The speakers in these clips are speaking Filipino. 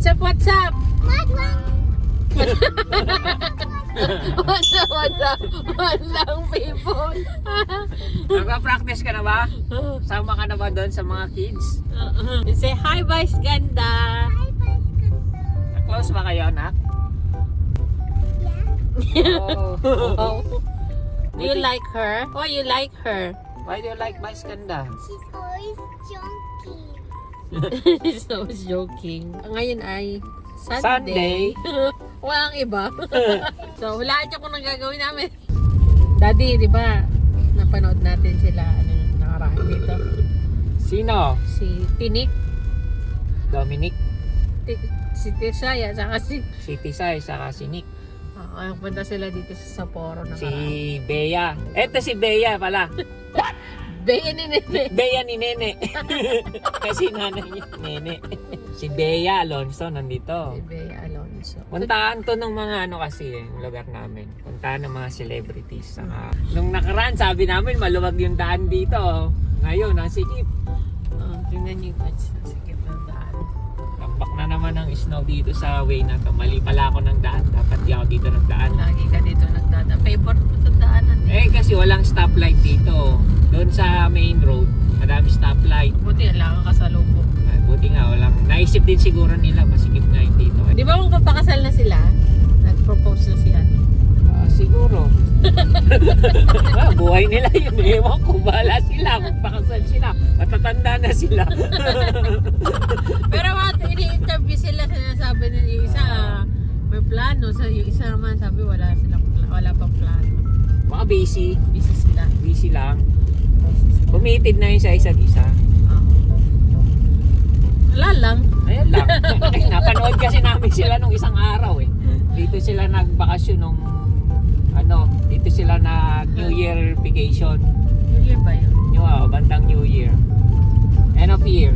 up, what's up? Madlang. What's up? Madlang people. Nagpa-practice ka na ba? Sama ka na ba doon sa mga kids? Say hi, Vice Ganda. Hi, Vice. Close ba kayo, anak? Yeah. Oh. Do you like her? Why you like her? Why do you like Vice Ganda? She's always junky. So joking. Ngayon ay Sunday. Walang iba. So, hulaan niyo kung anong gagawin namin. Daddy, di ba? Napanood natin sila nakaraan dito. Sino? Si Tinik, Dominic, si Tisaya, saka si... si Tisay, saka si Nick, punta sila dito sa Sapporo nakaraan. si Bea. Eto si Bea pala. Bea ni Nene. Bea ni Nene. Kasi nanay niya, Nene. Si Bea Alonso nandito. Si Bea Alonso. Puntahan to ng mga ano kasi yung lugar namin. Puntahan ng mga celebrities. Saka, nung nakaraan sabi namin maluwag yung daan dito. Ngayon, nasikip. Tingnan niyo yung sikip ng daan. Tambak na naman ang snow dito sa way na to. Mali pala ako ng daan. Dapat di ako dito nagdaan. Lagi ka dito nagdaan. Favorite mo sa daanan. Kasi walang stoplight dito. Doon sa main road, madami stoplight. Buti lang ka sa lubog. Buti nga, walang. Naisip din siguro nila, masikip nga yung dito. Di ba kung papakasal na sila, nag-propose na siya? Siguro. Buhay nila yun. Ewan ko, bahala sila. Magpakasal sila. Matatanda na sila. Pero ini-interview sila, sinasabi nila yung isa, may plano. So, yung isa naman sabi, wala pang plano. Baka busy. Busy sila. Busy lang. Committed na yun sa isa't isa. Wala lang. Ayan lang. Napanood kasi namin sila nung isang araw eh. Dito sila nagbakasyon nung dito sila nag New Year vacation. New Year ba yun? Bandang New Year. End of year.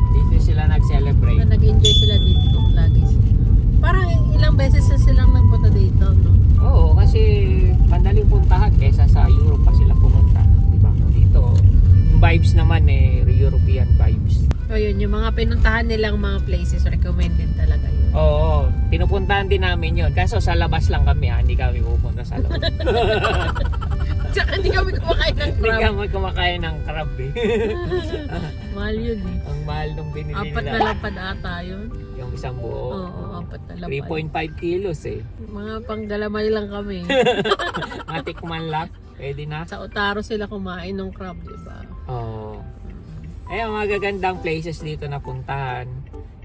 Dito sila nag-celebrate. Nag-enjoy sila dito lagi. Parang ilang beses na silang nagpunta dito, no? Oo, kasi madaling puntahan kaysa sa Europe pa sila pumunta. Diba? Dito, yung vibes naman European vibes. So yun, yung mga pinuntahan nilang mga places, recommended talaga yun. Oo, pinupuntahan din namin yun. Kaso sa labas lang kami hindi kami pupunta sa loob. Tsaka hindi kami kumakain ng Hindi crab. kami kumakain ng crab eh. Mahal yun eh. Ang mahal nung binili Apat na nila. lapad ata yun. Yung isang buo. Oo, apat na lapad. 3.5 kilos eh. Mga panggalamay lang kami. Matikman lang. Pwede na. Sa Otaro sila kumain ng crab, diba? Oo. Ayun, mga gagandang places dito na puntahan.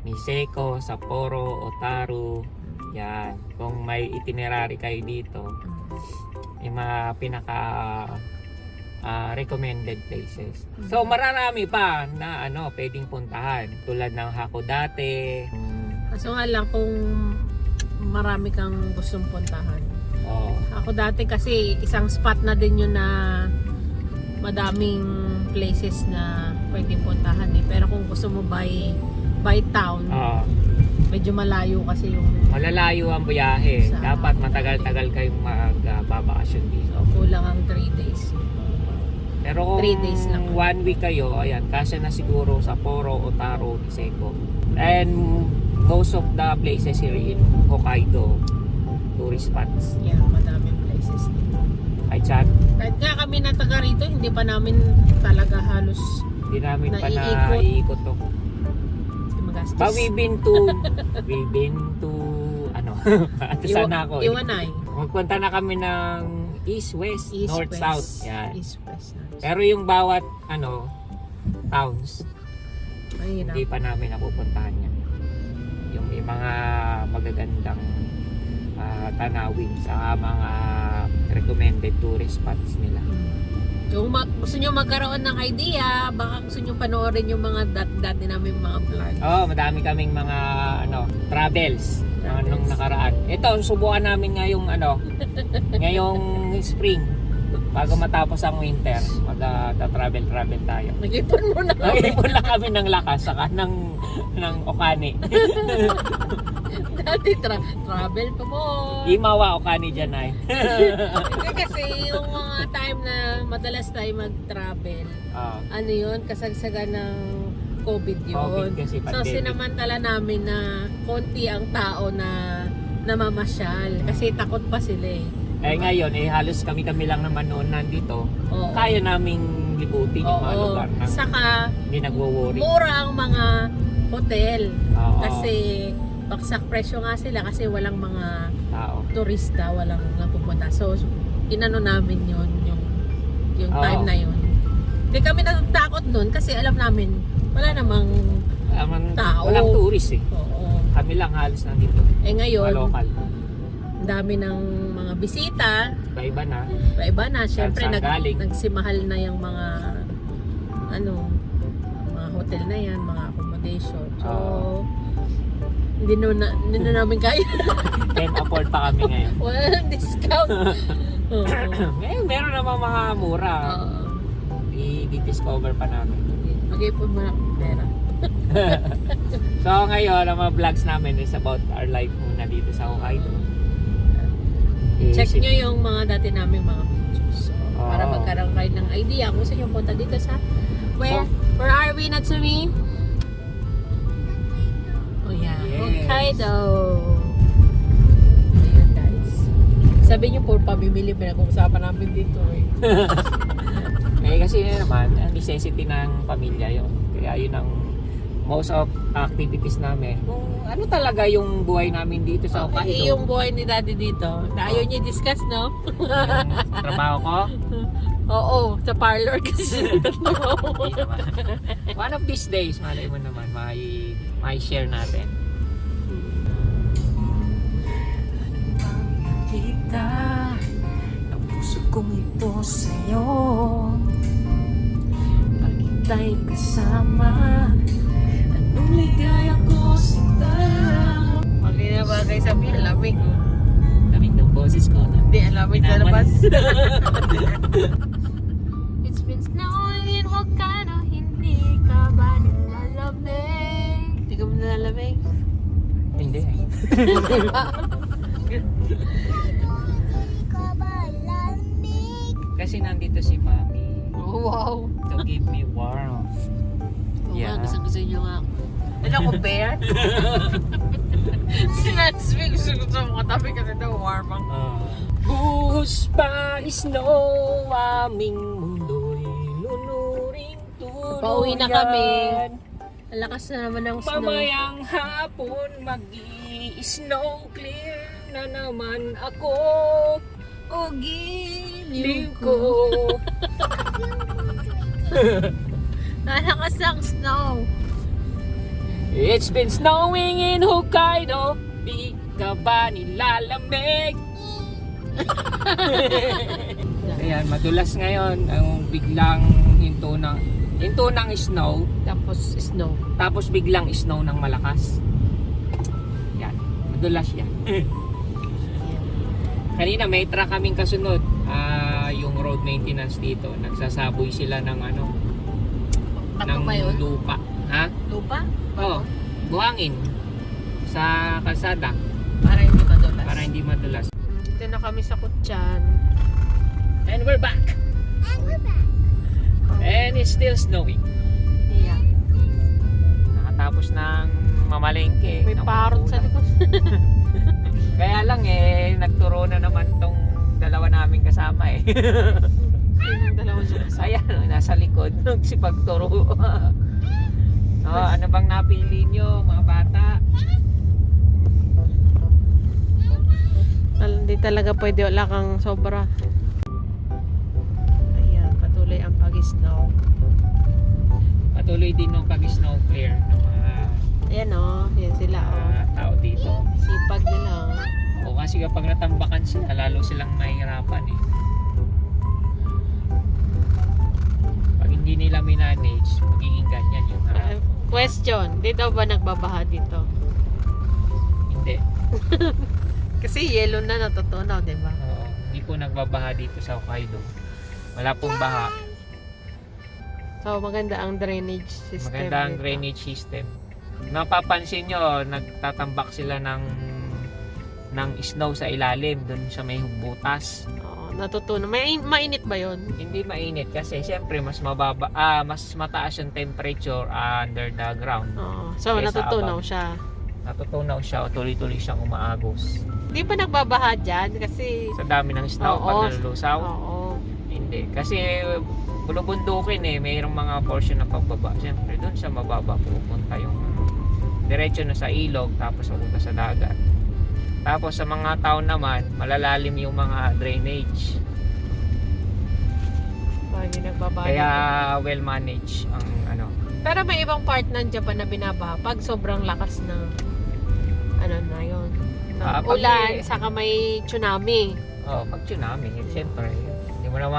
Niseko, Sapporo, Otaru. Yan. Kung may itinerary kayo dito, yung mga pinaka recommended places. So mararami pa na pwedeng puntahan. Tulad ng Hakodate. Kaso nga lang kung marami kang gustong puntahan. Oh. Ako dati kasi isang spot na din yun na madaming places na pwedeng puntahan eh. Pero kung gusto mo by town, medyo malayo kasi yung Malalayo ang biyahe. Sa- Dapat matagal-tagal kayong magbabakasyon dito. kulang ang 3 days. Pero kung 3 days lang. 1 week kayo, ayan, kasya na siguro sa Sapporo, Otaru, Niseko. And most of the places here in Hokkaido, tourist spots. Yeah, madaming places dito. Ay, chat, Kahit nga kami na taga rito, hindi pa namin talaga halos hindi namin pa Naiikot. naiikot to. magastos. But we've been to, ito sana ako. Iwanay. Magpunta na kami ng East, West, North, West. South. Yan. East, West. Pero yung bawat, towns, Mahirap. hindi pa namin napupuntahan yan. Yung may mga magagandang tanawin sa mga recommended tourist spots nila. Kung gusto nyo magkaroon ng idea, baka gusto nyo panoorin yung mga dati namin mga vlog. Madami kaming mga travels nung nakaraan. Ito, subukan namin ngayong spring bago matapos ang winter. Travel tayo. Nag-ipon mo na. Nag-ipon lang kami ng lakas saka ng Okani. Dati travel pa mo. Imawa Okani dyan ay. Hindi kasi yung mga time na madalas tayo mag-travel, Ah. ano yun, kasagsagan ng COVID yun. COVID kasi So pandemic. sinamantala namin na konti ang tao na namamasyal kasi takot pa sila eh. Eh ngayon, halos kami-kami lang naman noon nandito. Oo. Kaya naming libutin yung mga Oo. lugar na Saka hindi nagwo-worry. mura ang mga hotel Oo. kasi baksak presyo nga sila kasi walang mga Tao. turista, walang napupunta. So inano namin yun, yung Oo. time na yun. Hindi kami natatakot nun kasi alam namin wala namang Tao. Walang tourist eh. oo. Kami lang halos nandito. Eh Mga ngayon, local. ang dami ng mga bisita, Iba-iba na. iba na. Siyempre, Saan galing? nagsimahal na yung mga mga hotel na yan, mga accommodation. So, Oo. hindi na namin kaya. Can afford pa kami ngayon. Walang discount. Oo. Ngayon, meron namang mga mura. Oo. I-discover pa namin. Mag-ipon mo ng pera. So ngayon, ang mga vlogs namin is about our life muna dito sa Hokkaido. Check nyo yung mga dati namin mga pictures. So, para Oo. magkaroon kayo ng idea kung saan yung punta dito sa where are we, Natsumi? Oh yeah, Yes. Hokkaido. Ayan guys. Sabi nyo po, pamimili pinag-uusapan namin dito eh. Eh kasi yun naman, ang necessity ng pamilya yun. Kaya yun ang most of activities namin. Kung ano talaga yung buhay namin dito sa Hokkaido. Eh, yung buhay ni Daddy dito, na ayaw niya discuss, no? Yung trabaho ko. Oo, sa parlor kasi. Hindi naman. One of these days, malay mo naman, may share natin. Kita ang puso kong ito sa'yo. Pag kita'y kasama, anong ligaya ko sinta. Mali na bagay sabihin, lamig. Lamig ng boses ko. Hindi, lamig sa labas. It's been snowing in Hokkaido, hindi ka ba nilalamig? Hindi ka mo nalalamig. Hindi. Hindi ka ba lamig? Kasi nandito si Mami Oh, wow. to give me warmth. Yeah. Yeah. Gusto nyo nga ako. Ano ko, bear? Sinasbig, gusto mo katabi kasi daw warm ang... Buhos pa snow, aming mundo'y lunuring tuluyan. Pauwi na kami. Ang lakas na naman ng snow. Mamayang hapon, mag-i-snow clear na naman ako. O Liw ko. Ang lakas ng snow. It's been snowing in Hokkaido, di ka ba nilalamig? Ayan, madulas ngayon ang biglang hinto ng snow, Tapos snow. tapos biglang snow ng malakas. Yan, madulas yan. Kanina may truck kaming kasunod, yung road maintenance dito. Nagsasaboy sila ng Bato ba yun? lupa. Ha? Lupa? Oo, buhangin sa kalsada Para hindi madulas. para hindi madulas. Dito na kami sa Kutyan. And we're back. And we're back. And it's still snowing. Yeah. Nakatapos ng mamalengke. May ng parot sa ulan. likod. Kaya lang nagturo na naman tong dalawa namin kasama Yung dalawa dyan. Ayan, nasa likod. Nagsipagturo. Ano bang napili nyo, mga bata? Hindi talaga pwede, wala kang sobra. Ayan, patuloy ang pag-snow. Patuloy din ng pag-snow clear ng mga Ayan o, yan sila o. tao dito. Sipag nila o. O kasi kapag natambakan sila, lalo silang mahihirapan Pag hindi nila minanage, magiging ganyan yung Question, di daw ba nagbabaha dito? Hindi. Kasi yellow na natutunaw, di ba? Oo, hindi po nagbabaha dito sa Hokkaido. Wala pong baha. So maganda ang drainage system. Maganda ang dito. drainage system. Napapansin nyo, nagtatambak sila ng snow sa ilalim, doon sa may butas. Oo, natutunan. Mainit ba yon? Hindi mainit kasi syempre mas mas mataas yung temperature under the ground. Oo. So, Kaysa natutunaw above. siya. Natutunaw siya o tuloy-tuloy siyang umaagos. Hindi pa nagbabaha dyan kasi... Sa dami ng snow Oo. pag nalulusaw. Oo. Hindi. Kasi bulubundukin mayroong mga portion na pagbaba. Siyempre doon sa mababa pupunta yung diretso na sa ilog tapos pupunta sa dagat. Tapos sa mga town naman, malalalim yung mga drainage. Hindi nagbabaha. Kaya well managed ang ano. Pero may ibang part ng Japan na binabaha pag sobrang lakas ng ano na yun. Ng Pag ulan, may- saka may tsunami. Pag tsunami, siyempre, hindi mo na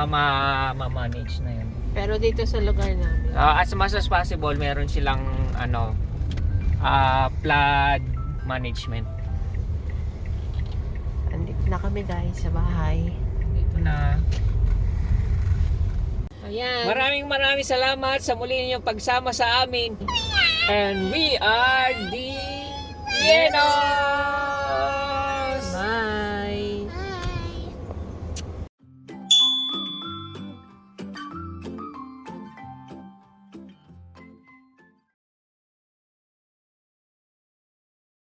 ma-manage na yun. Pero dito sa lugar namin, As much as possible, meron silang flood management. andito na kami guys sa bahay. Dito na. Ayan. Maraming salamat sa muli ninyong pagsama sa amin. And we are the Yenos!